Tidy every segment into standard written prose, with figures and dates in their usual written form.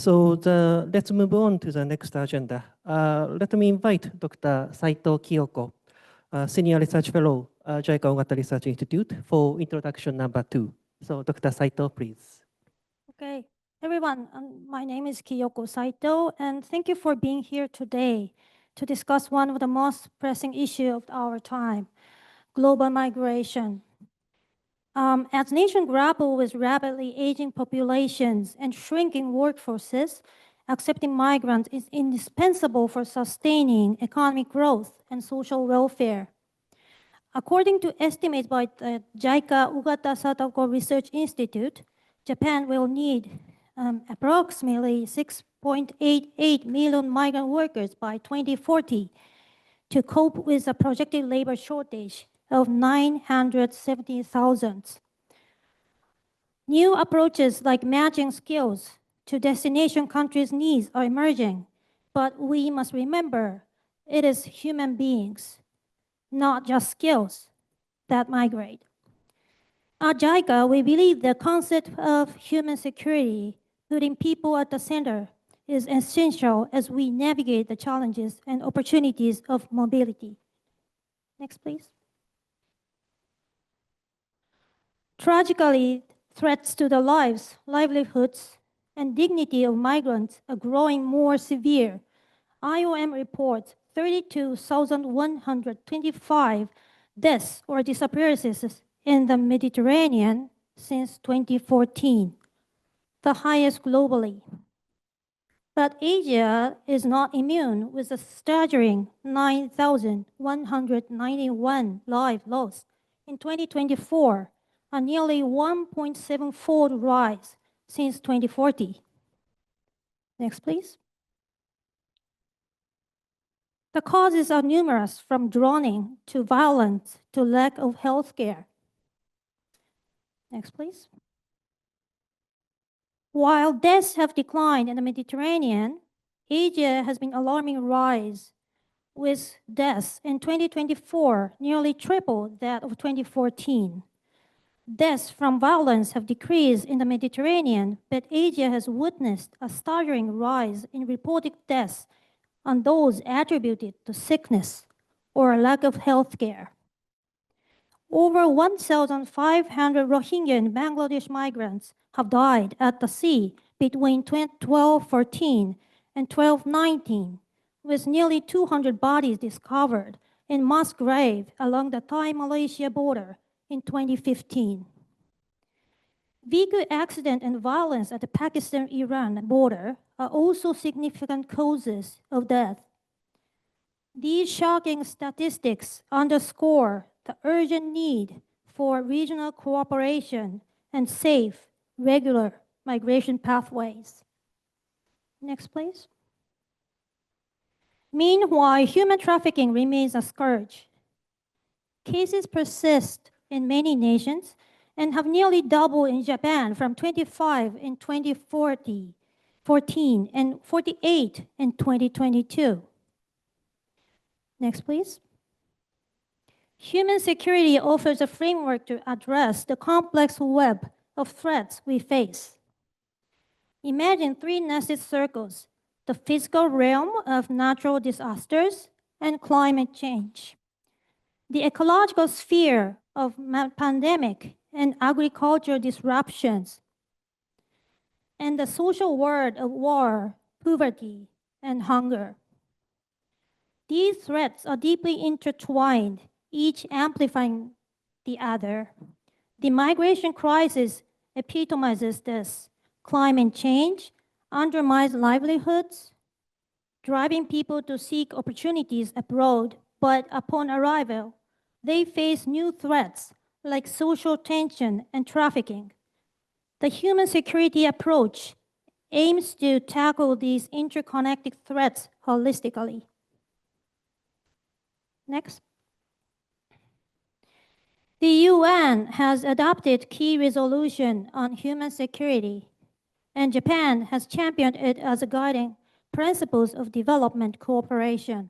Let's move on to the next agenda. Let me invite Dr. Saito Kiyoko, Senior Research Fellow, JICA Ogata Research Institute, for introduction number 2. So, Dr. Saito, please. Okay, everyone, my name is Kiyoko Saito, and thank you for being here today to discuss one of the most pressing issues of our time, global migration. As nations grapple with rapidly aging populations and shrinking workforces, accepting migrants is indispensable for sustaining economic growth and social welfare. According to estimates by the JICA Ogata Satoko Research Institute, Japan will need approximately 6.88 million migrant workers by 2040 to cope with a projected labor shortage of 970,000. New approaches like matching skills to destination countries' needs are emerging, but we must remember it is human beings, not just skills, that migrate. At JICA, we believe the concept of human security, putting people at the center, is essential as we navigate the challenges and opportunities of mobility. Next, please. Tragically, threats to the lives, livelihoods, and dignity of migrants are growing more severe. IOM reports 32,125 deaths or disappearances in the Mediterranean since 2014, the highest globally. But Asia is not immune, with a staggering 9,191 lives lost in 2024, a nearly 1.7-fold rise since 2040. Next, please. The causes are numerous, from drowning to violence to lack of health care. Next, please. While deaths have declined in the Mediterranean, Asia has been alarming rise, with deaths in 2024 nearly triple that of 2014. Deaths from violence have decreased in the Mediterranean, but Asia has witnessed a staggering rise in reported deaths on those attributed to sickness or lack of health care. Over 1,500 Rohingya and Bangladesh migrants have died at the sea between 1214 and 1219, with nearly 200 bodies discovered in mass graves along the Thai-Malaysia border in 2015. Vehicle accident and violence at the Pakistan-Iran border are also significant causes of death. These shocking statistics underscore the urgent need for regional cooperation and safe, regular migration pathways. Next, please. Meanwhile, human trafficking remains a scourge. Cases persist in many nations and have nearly doubled in Japan, from 25 in 2014 and 48 in 2022. Next, please. Human security offers a framework to address the complex web of threats we face. Imagine 3 nested circles: the physical realm of natural disasters and climate change, the ecological sphere of pandemic and agricultural disruptions, and the social world of war, poverty, and hunger. These threats are deeply intertwined, each amplifying the other. The migration crisis epitomizes this. Climate change undermines livelihoods, driving people to seek opportunities abroad, but upon arrival, they face new threats like social tension and trafficking. The human security approach aims to tackle these interconnected threats holistically. Next. The UN has adopted key resolution on human security, and Japan has championed it as a guiding principles of development cooperation.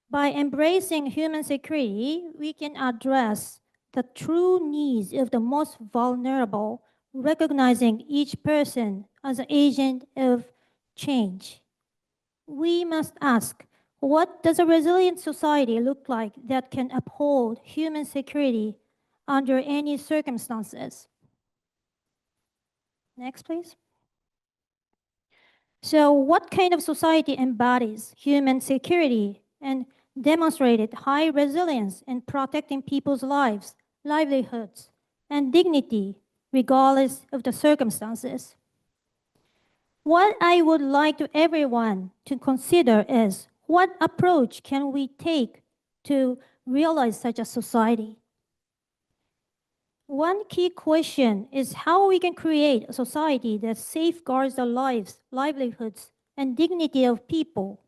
By embracing human security, we can address the true needs of the most vulnerable recognizing each person as an agent of change. We must ask, what does a resilient society look like that can uphold human security under any circumstances? Next, please. So what kind of society embodies human security and demonstrated high resilience in protecting people's lives, livelihoods, and dignity, regardless of the circumstances? What I would like to everyone to consider is, what approach can we take to realize such a society? One key question is how we can create a society that safeguards the lives, livelihoods, and dignity of people,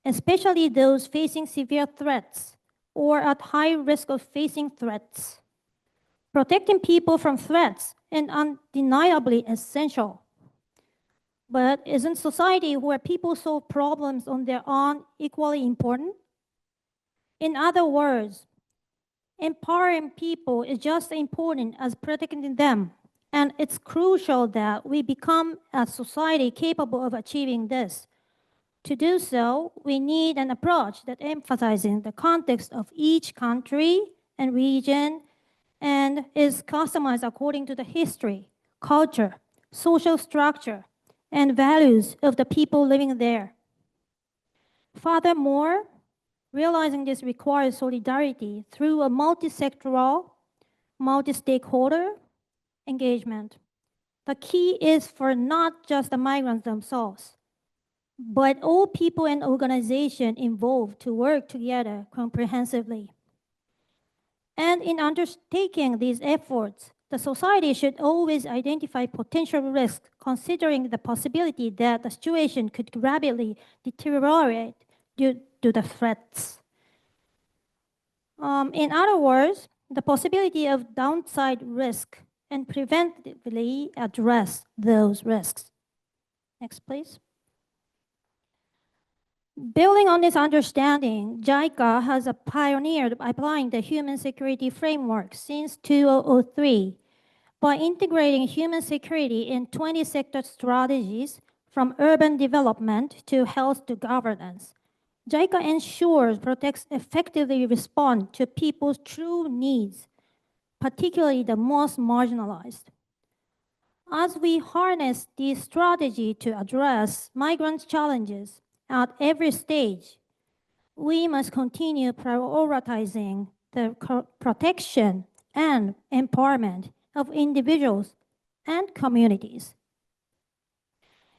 especially those facing severe threats or at high risk of facing threats. Protecting people from threats is undeniably essential. But isn't society where people solve problems on their own equally important? In other words, empowering people is just as important as protecting them, and it's crucial that we become a society capable of achieving this. To do so, we need an approach that emphasizes the context of each country and region and is customized according to the history, culture, social structure, and values of the people living there. Furthermore, realizing this requires solidarity through a multi-sectoral, multi-stakeholder engagement. The key is for not just the migrants themselves, but all people and organizations involved to work together comprehensively. And in undertaking these efforts, the society should always identify potential risks, considering the possibility that the situation could rapidly deteriorate due to the threats. In other words, the possibility of downside risk and preventively address those risks. Next, please. Building on this understanding, JICA has pioneered applying the human security framework since 2003 by integrating human security in 20 sector strategies from urban development to health to governance. JICA ensures protects effectively respond to people's true needs, particularly the most marginalized. As we harness this strategy to address migrants' challenges at every stage, we must continue prioritizing the protection and empowerment of individuals and communities.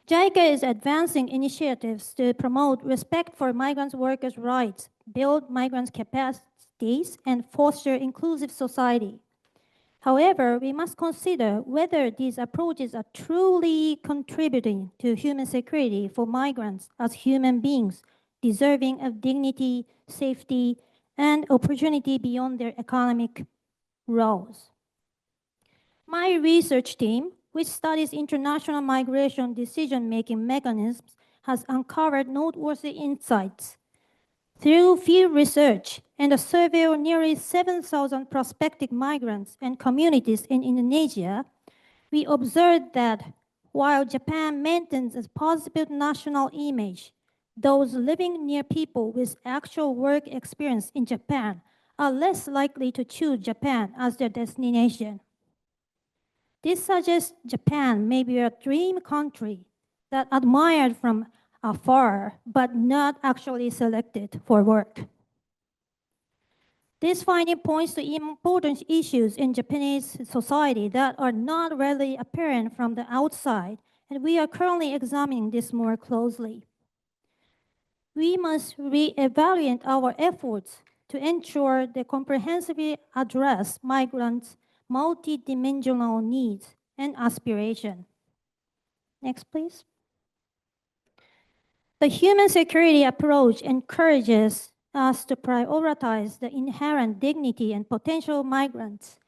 JICA is advancing initiatives to promote respect for migrant workers' rights, build migrants' capacities, and foster inclusive society. However, we must consider whether these approaches are truly contributing to human security for migrants as human beings, deserving of dignity, safety, and opportunity beyond their economic roles. My research team, which studies international migration decision-making mechanisms, has uncovered noteworthy insights. Through field research and a survey of nearly 7,000 prospective migrants and communities in Indonesia, we observed that while Japan maintains a positive national image, those living near people with actual work experience in Japan are less likely to choose Japan as their destination. This suggests Japan may be a dream country that admired from afar, but not actually selected for work. This finding points to important issues in Japanese society that are not readily apparent from the outside, and we are currently examining this more closely. We must reevaluate our efforts to ensure they comprehensively address migrants' multidimensional needs and aspirations. Next, please. The human security approach encourages us to prioritize the inherent dignity and potential migrants,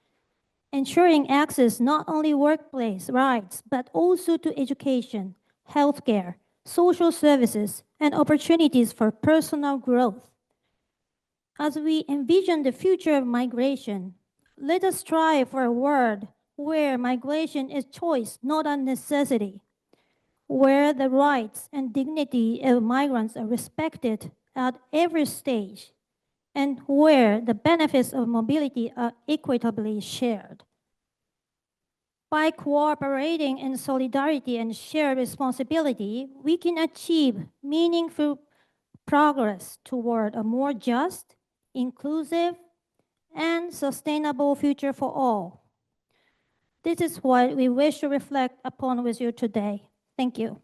ensuring access not only workplace rights, but also to education, healthcare, social services, and opportunities for personal growth. As we envision the future of migration, let us strive for a world where migration is choice, not a necessity, where the rights and dignity of migrants are respected at every stage, and where the benefits of mobility are equitably shared. By cooperating in solidarity and shared responsibility, we can achieve meaningful progress toward a more just, inclusive, and sustainable future for all. This is what we wish to reflect upon with you today. Thank you.